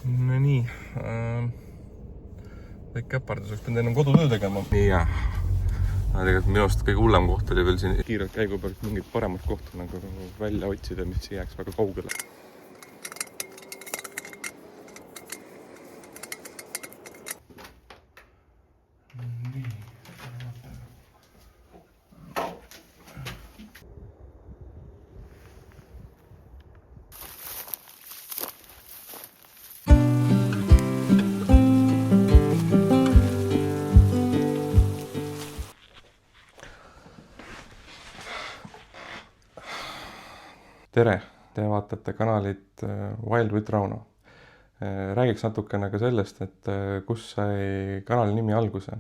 No nii, kõik käparduseks pean enam kodutöö tegema. Nii ja tegelikult minu arust kõige hullem koht oli veel siin kiirelt käigu pealt mingit paremat kohta nagu välja otsida, mis ei jääks väga kaugele. Tere, te vaatate kanalit Wild with Rauno. Räägiks natukene ka sellest, et kus sai kanali nimi alguse.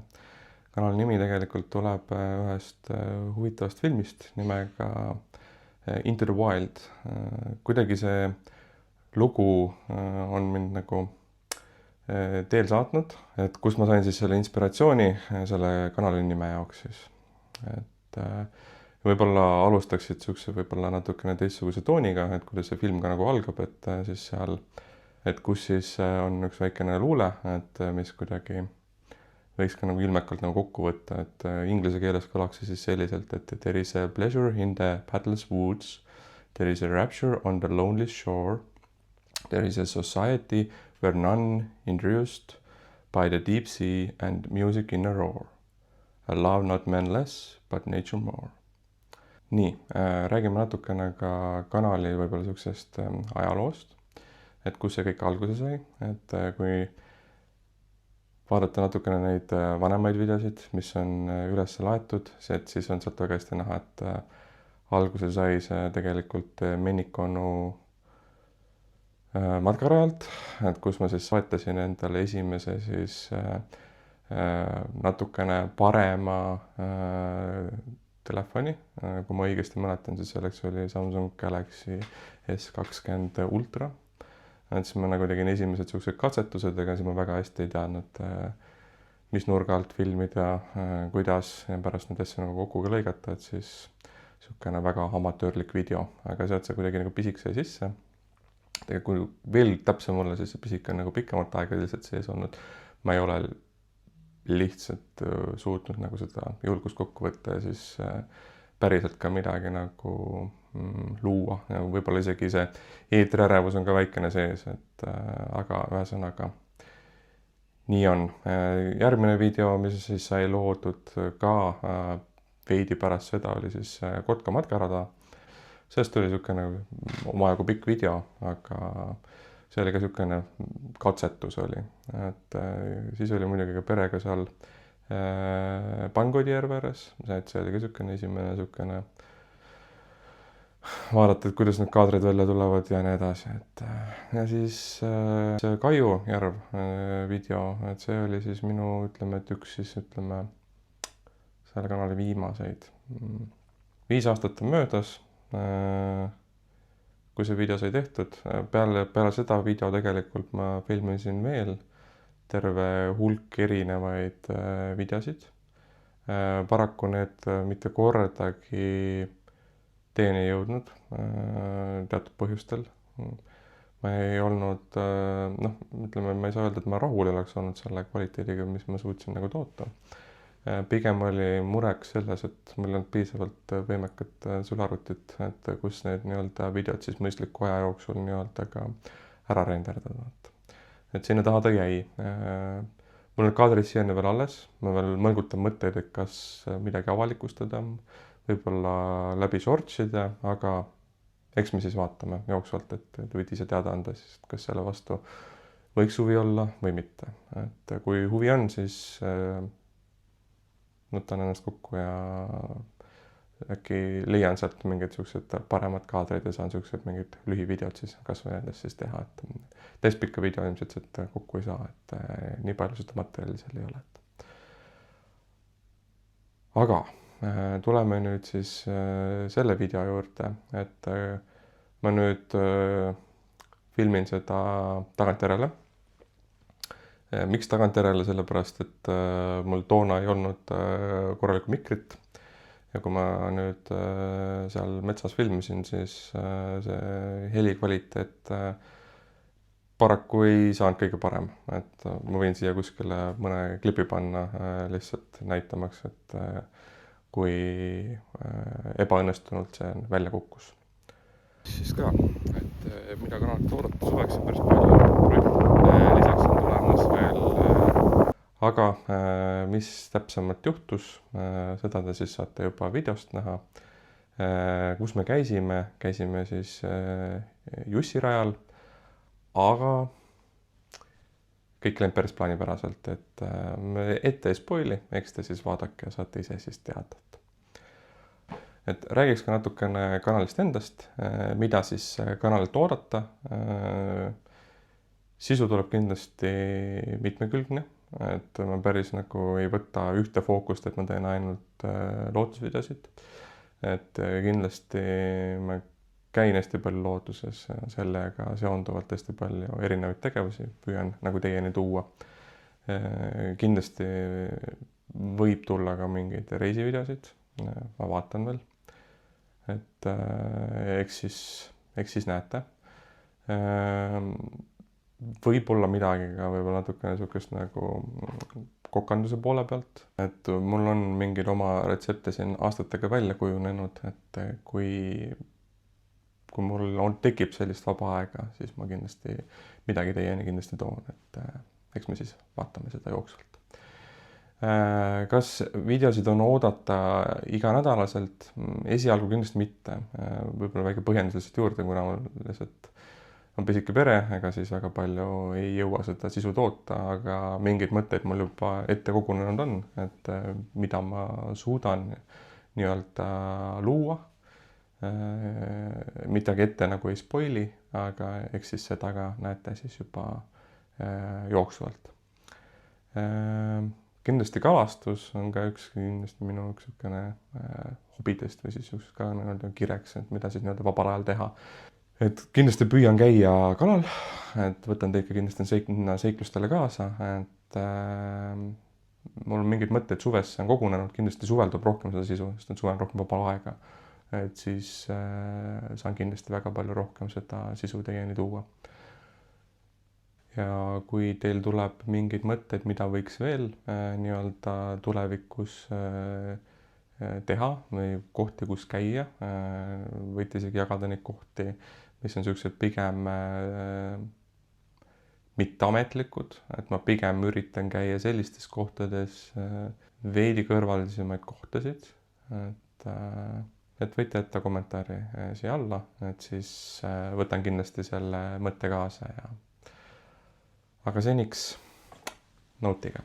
Kanali nimi tegelikult tuleb ühest huvitavast filmist nimega Into the Wild. Kuidagi see lugu on mind nagu teel saatnud, et kus ma sain siis selle inspiratsiooni selle kanali nime jaoks siis. Et võib-olla alustaksid siukse võib-olla natukene teistsuguse tooniga, et kuidas see film ka nagu algab, et siis seal, et kus siis on üks väikene luule, et mis kuidagi võiks ka nagu ilmekalt nagu kokku võtta, et inglise keeles kõlaks see siis selliselt, et there is a pleasure in the pathless woods, there is a rapture on the lonely shore, there is a society where none induced by the deep sea and music in a roar, a love not man less, but nature more. Nii, räägime natukene ka kanali võib-olla siuksest ajaloost, et kus see kõik alguse sai, et kui vaadata natukene neid vanemaid videosid, mis on üles laetud, et siis on sealt väga hästi näha, et alguse sai see tegelikult Mennikonu matkarajalt, et kus ma siis soetasin endale esimese siis natukene parema telefoni, kui ma õigesti mäletan, siis selleks oli Samsung Galaxy S20 Ultra. Et siis ma nagu tegin esimesed siuksed katsetused, aga siis ma väga hästi ei teadnud, mis nurga alt filmida, kuidas ja pärast neid asju nagu kokku ka lõigata, et siis siukene väga amatöörlik video, aga sealt see kuidagi nagu pisik sai sisse. Tegelikult kui veel täpsem olla, siis see pisik on nagu pikemat aega lihtsalt sees olnud. Ma ei ole lihtsalt suutnud nagu seda julgust kokku võtta ja siis päriselt ka midagi nagu luua. Võib-olla isegi see eetriärevus on ka väikene sees, et aga ühesõnaga nii on. Järgmine video, mis siis sai loodud ka veidi pärast seda, oli siis Kotka matkarada. Sellest oli niisugune omajagu pikk video, aga see oli ka niisugune katsetus oli, et siis oli muidugi ka perega seal Pangodi-järve ääres, et see oli ka niisugune esimene niisugune vaadata, et kuidas need kaadrid välja tulevad ja nii edasi, et ja siis see Kaiu järv video, et see oli siis minu, ütleme, et üks siis ütleme selle kanali viimaseid. 5 aastat on möödas, kui see video sai tehtud. Peale seda video tegelikult ma filmisin veel terve hulk erinevaid videosid. Paraku need mitte kordagi teeni jõudnud teatud põhjustel. Ma ei olnud, ütleme, ma ei saa öelda, et ma rahul oleks olnud selle kvaliteediga, mis ma suutsin nagu toota. Pigem oli mureks selles, et mul on piisavalt võimekat sülearvutit, et kus need nii-öelda videod siis mõistliku aja jooksul nii-öelda ka ära renderdada. Et sinna taha ta jäi. Mul on kaadrid siiani veel alles, ma veel mõlgutan mõtteid, et kas midagi avalikustada, võib-olla läbi shortsida, aga eks me siis vaatame jooksvalt, et võid ise teada anda, siis, kas selle vastu võiks huvi olla või mitte. Et kui huvi on, siis võtan ennast kokku ja äkki leian sealt mingid siuksed paremad kaadrid ja saan siuksed mingid lühivideod siis kas või nendest siis teha, et täispikka video ilmselt sealt kokku ei saa, et nii palju seda materjali seal ei ole. Aga tuleme nüüd siis selle video juurde, et ma nüüd filmin seda tagantjärele. Miks tagantjärele? Sellepärast, et mul toona ei olnud korralikku mikrit ja kui ma nüüd seal metsas filmisin, siis see helikvaliteet paraku ei saanud kõige parem, et ma võin siia kuskile mõne klipi panna lihtsalt näitamaks, et kui ebaõnnestunult see välja kukkus. Siis ka, et mida kanalilt oodata suveks on päris palju, lisaks on tulemas veel, aga mis täpsemalt juhtus, seda te siis saate juba videost näha. Kus me käisime siis Jussirajal, aga kõik läinud päris plaanipäraselt, et ette ei spoili, eks te siis vaadake ja saate ise siis teada. Et räägiks ka natukene kanalist endast, mida siis kanalilt oodata. Sisu tuleb kindlasti mitmekülgne, et ma päris nagu ei võta ühte fookust, et ma teen ainult lootusvideosid. Et kindlasti ma käin hästi palju looduses, sellega seonduvalt hästi palju erinevaid tegevusi, püüan nagu teieni tuua. Kindlasti võib tulla ka mingeid reisivideosid, ma vaatan veel. Et eks siis näete. Võib-olla midagi ka võib-olla natukene niisugust nagu kokanduse poole pealt, et mul on mingeid oma retsepte siin aastatega välja kujunenud, et kui mul tekib sellist vaba aega, siis ma kindlasti midagi teieni kindlasti toon, et eks me siis vaatame seda jooksvalt. Kas videosid on oodata iganädalaselt? Esialgu kindlasti mitte. Võib-olla väike põhjendus lihtsalt juurde, kuna mul lihtsalt on pisike pere, ega siis väga palju ei jõua seda sisu toota, aga mingeid mõtteid mul juba ette kogunenud on, et mida ma suudan nii-öelda luua. Midagi ette nagu ei spoili, aga eks siis seda ka näete siis juba jooksvalt. Kindlasti kalastus on ka kindlasti minu hobidest või siis ka kireks, et mida siis vabal ajal teha. Et kindlasti püüan käia kalal, et võtan teid ka kindlasti seiklustele kaasa, et mul on mingeid mõtteid suvesse on kogunenud, kindlasti suvel tuleb rohkem seda sisu, sest suvel on rohkem vabal aega. Et siis saan kindlasti väga palju rohkem seda sisu teieni tuua. Ja kui teil tuleb mingeid mõtteid, mida võiks veel nii-öelda tulevikus teha või kohti, kus käia, võite isegi jagada neid kohti, mis on sellised pigem mitteametlikud, et ma pigem üritan käia sellistes kohtades veidi kõrvalisemaid kohtasid, et võite jätta kommentaari siia alla, et siis võtan kindlasti selle mõtte kaasa ja aga seniks nautige.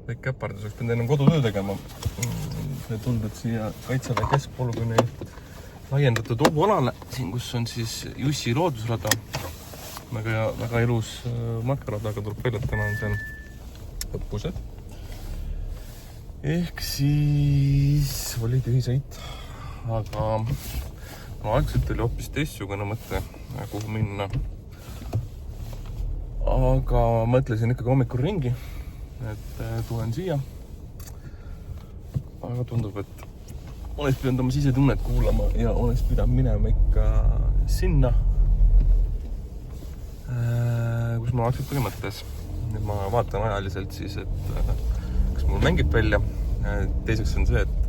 väike käpardus, oleks pidanud enam kodutöö tegema. See tuldud siia Kaitseväe keskpolügooni laiendatud ohualale, siin kus on siis Jussi loodusrada. Väga ilus matkarada, aga tuleb välja, et täna on seal õppused. Ehk siis oli tühisõit, aga algselt oli hoopis teistsugune mõte, kuhu minna. Aga mõtlesin ikkagi hommikul ringi, et tulen siia. Aga tundub, et oleks pidanud oma sisetunnet kuulama ja oleks pidanud minema ikka sinna, kus ma algselt oli mõttes. Nüüd ma vaatan ajaliselt siis, et kas mul mängib välja. Teiseks on see, et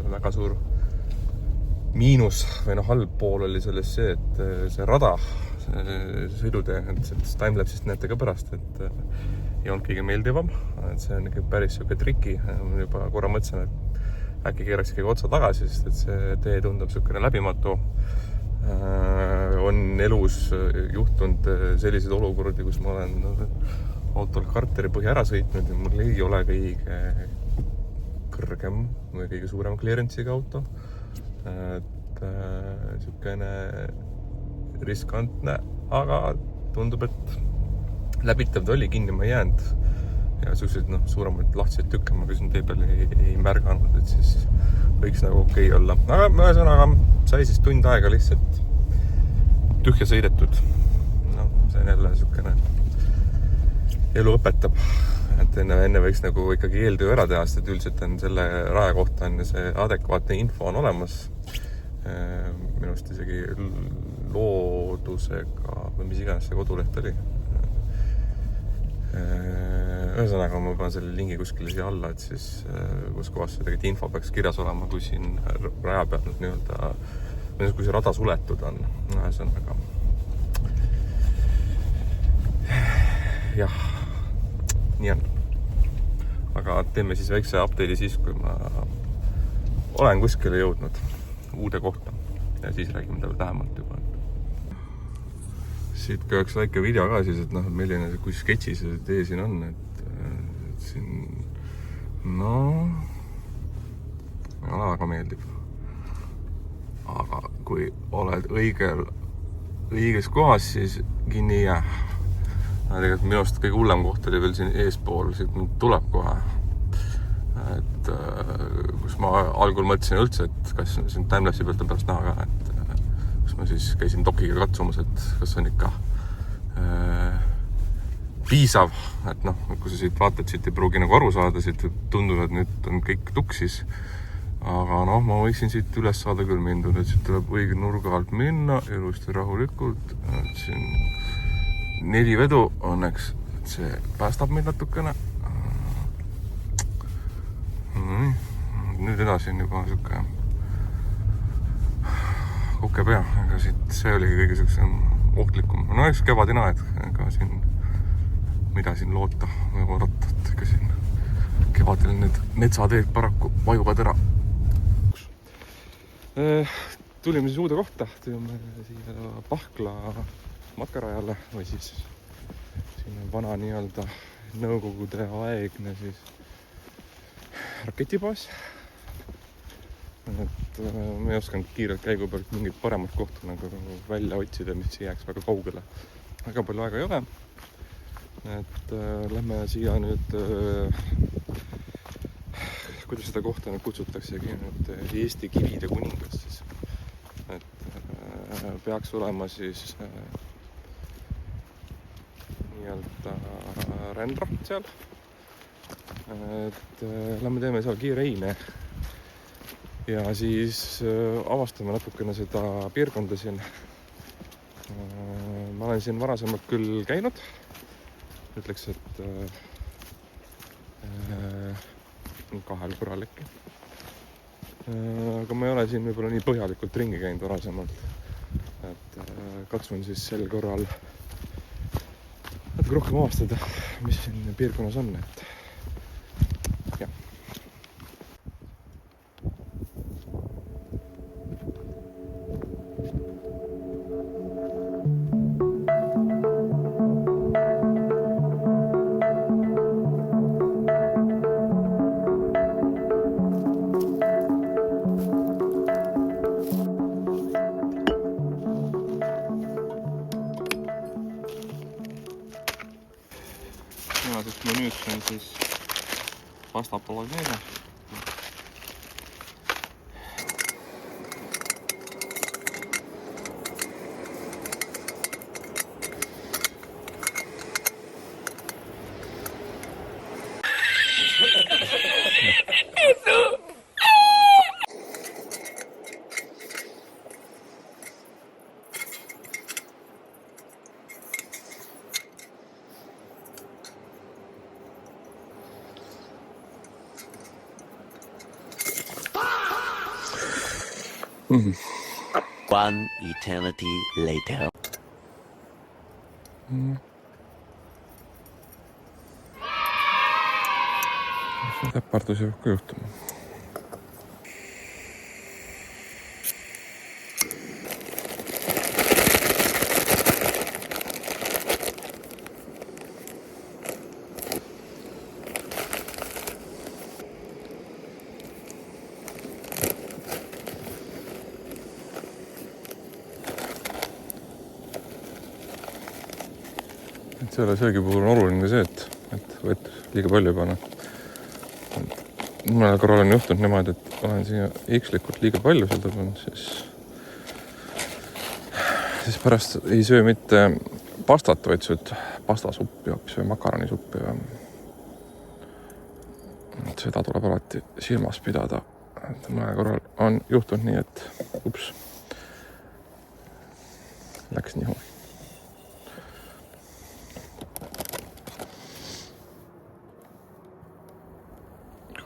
väga suur miinus või halb pool oli selles see, et see rada, sõidutee, et timelapsist näete ka pärast, et ei olnud kõige meeldivam. Et see on ikka päris siuke triki. Juba korra mõtlesin, et äkki keeraks ikkagi otsa tagasi, sest et see tee tundub siukene läbimatu. On elus juhtunud selliseid olukordi, kus ma olen autol karteri põhja ära sõitnud ja mul ei ole kõige kõrgem või kõige suurem clearance'iga auto. Et siukene riskantne, aga tundub, et läbitav ta oli, kinni ma ei jäänud. Ja selliseid suuremaid lahtiseid tükke ma siin tee peal ei märganud, et siis võiks nagu okei olla. Aga ühesõnaga sai siis tund aega lihtsalt tühja sõidetud. See on jälle siukene elu õpetab, et enne võiks nagu ikkagi eeltöö ära teha, sest et üldiselt on selle raja kohta on see adekvaatne info on olemas. Minust isegi loodusega või mis iganes see koduleht oli. Ühesõnaga ma panen selle lingi kuskile siia alla, et siis kus kohas see tegelikult info peaks kirjas olema, kui siin raja peal nii-öelda, kui see rada suletud on. Ühesõnaga jah, nii on. Aga teeme siis väikse update'i siis, kui ma olen kuskile jõudnud uude kohta ja siis räägime talle lähemalt juba. Siit ka üks väike video ka siis, et milline, kui sketši see tee siin on, et siin, mulle väga meeldib. Aga kui oled õiges kohas, siis kinni ei jää. Tegelikult minust kõige hullem koht oli veel siin eespool, siit tuleb kohe. Et kus ma algul mõtlesin üldse, et kas siin timelapsi pealt on pärast näha ka, et kus ma siis käisin dokiga katsumas, et kas on ikka piisav, et kui sa siit vaatad, siit ei pruugi nagu aru saada, siit tundub, et nüüd on kõik tuksis. Aga ma võiksin siit üles saada küll mindud, et siit tuleb õige nurga alt minna, ilusti rahulikult, et siin 4 vedu õnneks, et see päästab meid natukene. Nüüd edasi on juba siuke kukepea, aga siit see oligi kõige siuksem ohtlikum. Eks kevadine aed, ega siin mida siin loota või oodata, et ega siin kevadel need metsateed paraku vajuvad ära. Tulime siis uude kohta, tulime siia Pahkla matkarajale või siis siin on vana nii-öelda nõukogude aegne siis raketibaas. Et ma ei osanud kiirelt käigu pealt mingit paremat kohta nagu välja otsida, mis jääks väga kaugele. Väga palju aega ei ole. Et lähme siia nüüd, kuidas seda kohta nüüd kutsutaksegi, nüüd Eesti kivide kuningas siis. Et peaks olema siis nii-öelda rändra seal. Et lähme teeme seal kiire eine. Ja siis avastame natukene seda piirkonda siin. Ma olen siin varasemalt küll käinud. Ütleks, et 2 korral äkki. Aga ma ei ole siin võib-olla nii põhjalikult ringi käinud varasemalt. Et katsun siis sel korral natuke rohkem avastada, mis siin piirkonnas on. Et jah. tänaseks menüüks on siis pasta bolognese. One eternity later. Täpardus jääb ka juhtuma. Selle söögi puhul on oluline see, et vett liiga palju ei pane. Mõnel korral on juhtunud niimoodi, et olen siia ekslikult liiga palju seda pannud, siis pärast ei söö mitte pastat, vaid sööd pastasuppi hoopis või makaronisuppi. Seda tuleb alati silmas pidada. Mõnel korral on juhtunud nii, et ups, läks nihu.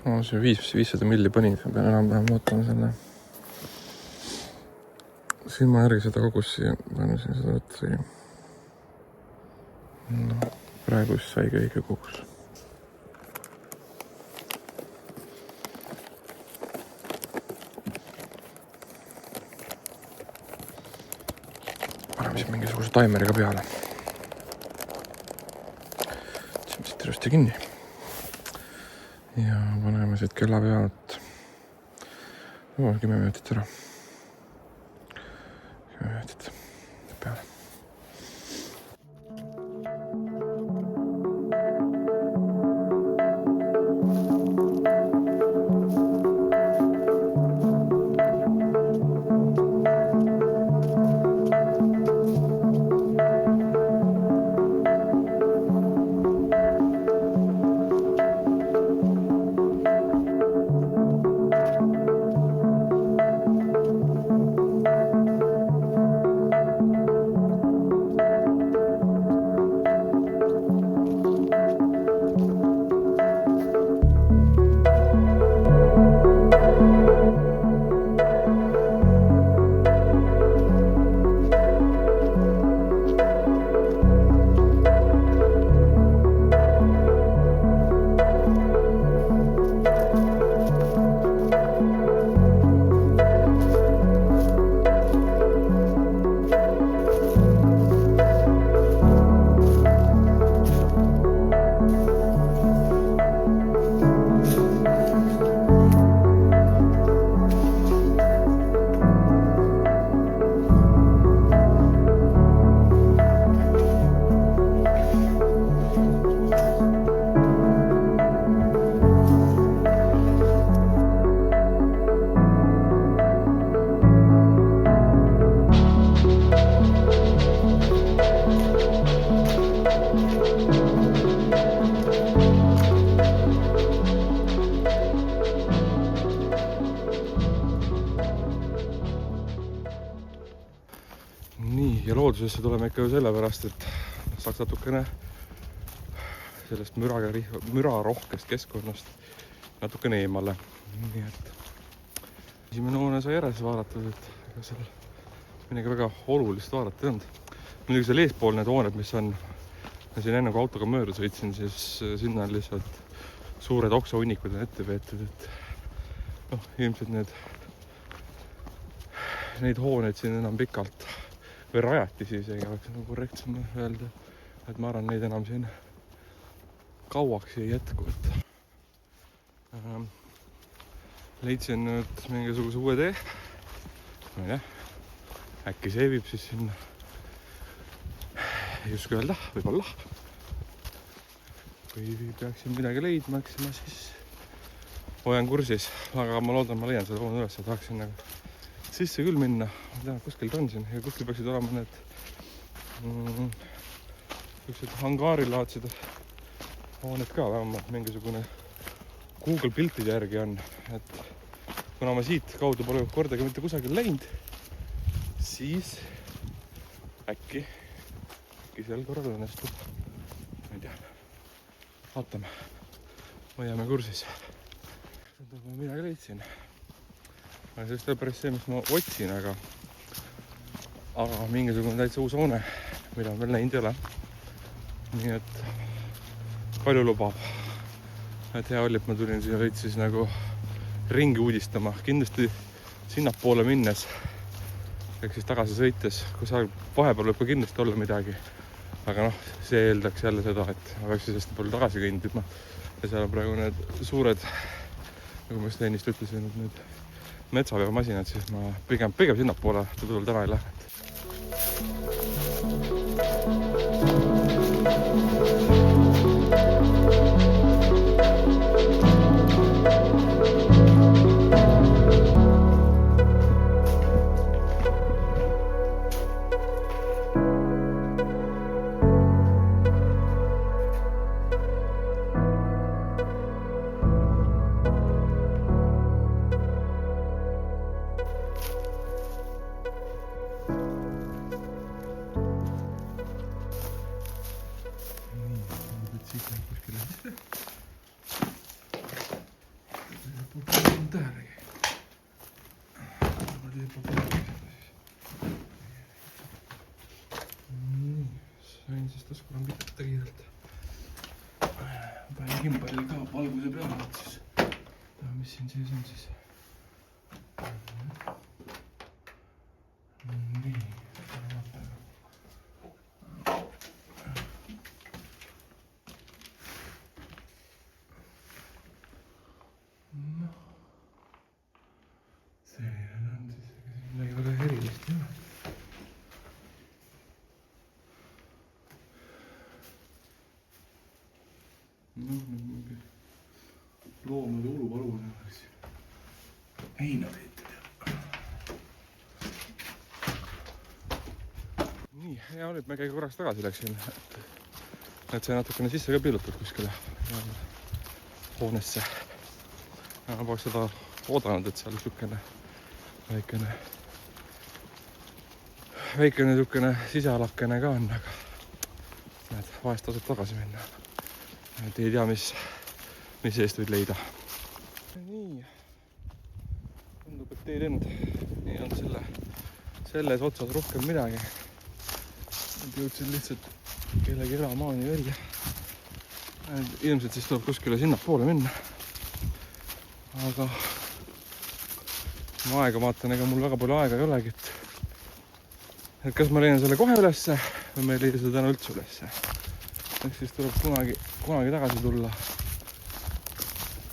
No, see 500 milli panin, ma pean enam-vähem ootama selle silma järgi seda kogus siia, panen siin seda võtta siia. No, praegu siis saigi õige kogus. Paneme siin mingisuguse taimeriga peale. Siin siit ilusti kinni. Ja paneme siit kella pealt 10 minutit ära. 10 minutit peale. Ja loodusesse tuleme ikka ju sellepärast, et saaks natukene sellest mürarohkest keskkonnast natukene eemale. Nii et esimene hoone sai järjes vaadatud, et ega seal midagi väga olulist vaadata ei olnud. Muidugi seal eespool need hooned, mis on siin enne kui autoga mööda sõitsin, siis sinna on lihtsalt suured oksahunnikud on ette veetud, et ilmselt neid hooneid siin enam pikalt või rajati siis, ei oleks korrektsem öelda, et ma arvan, neid enam siin kauaks ei jätku, et leidsin nüüd mingisuguse uue tee. Ma ei tea, äkki see viib siis sinna, ei uske öelda, võib-olla. kui peaksin midagi leidma, eks ma siis hoian kursis, aga ma loodan, ma leian selle üles ja tahaksin nagu sisse küll minna. Ma tean, kuskil ta on siin ja kuskil peaksid olema need niisugused hangaarilaadsed hooned ka, vähemalt mingisugune Google piltide järgi on, et kuna ma siit kaudu pole kordagi mitte kusagil läinud, siis äkki sel korral õnnestub. Ma ei tea, vaatame, hoiame kursis. Ma midagi leidsin. Ma sellest ei ole päris see, mis ma otsin, aga mingisugune täitsa uus hoone, mida veel näinud ei ole. Nii et palju lubab. Et hea oli, et ma tulin siia veits siis nagu ringi uudistama. Kindlasti sinnapoole minnes, ehk siis tagasi sõites, kui sa vahepeal võib ka kindlasti olla midagi. Aga noh, see eeldaks jälle seda, et ma peaks siis hästi palju tagasi kõndima. Ja seal on praegu need suured, nagu ma just ennist ütlesin, need metsaveomasinad, siis ma pigem sinnapoole tudul täna ei lähe. Sain siis tasku on pitata kiirelt. Panin kimpalli ka valguse peale, et siis mis siin sees on siis. Nii. See on siis midagi väga erilist ei ole. Mingi loomade ulupalune oleks heina peetud. Nii, hea oli, et ma käiga korraks tagasi läksin. Et see natukene sisse ka piilutud kuskile hoonesse. Ma poleks seda oodanud, et seal niisugune väikene niisugune sisealakene ka on, aga näed, vahest tasub tagasi minna. Et ei tea, mis eest võid leida. Nii. Tundub, et ei teinud. Nii on selles otsas rohkem midagi. Et jõudsin lihtsalt kellegi elamaani välja. Ilmselt siis tuleb kuskile sinnapoole minna. Aga ma aega vaatan, ega mul väga palju aega ei olegi. Et kas ma leian selle kohe ülesse või ma ei leia seda täna üldse ülesse. Ehk siis tuleb kunagi tagasi tulla.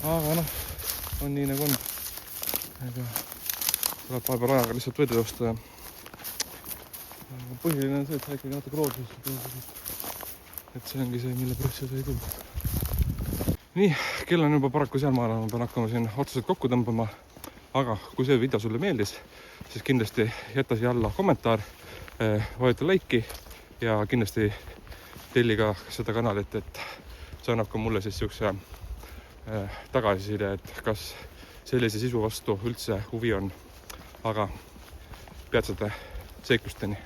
Aga noh, on nii nagu on. Ega tuleb vahepeal ajaga lihtsalt võidu joosta. Põhiline on see, et sa ikkagi natuke loodusest. Et see ongi see, mille pärast seda ei tulnud. Nii, kell on juba paraku seal maal, ma pean hakkama siin otseselt kokku tõmbama. Aga kui see video sulle meeldis, siis kindlasti jäta siia alla kommentaar, vajuta laiki ja kindlasti telli ka seda kanalit, et see annab ka mulle siis niisuguse tagasiside, et kas sellise sisu vastu üldse huvi on. Aga peatsete seiklusteni.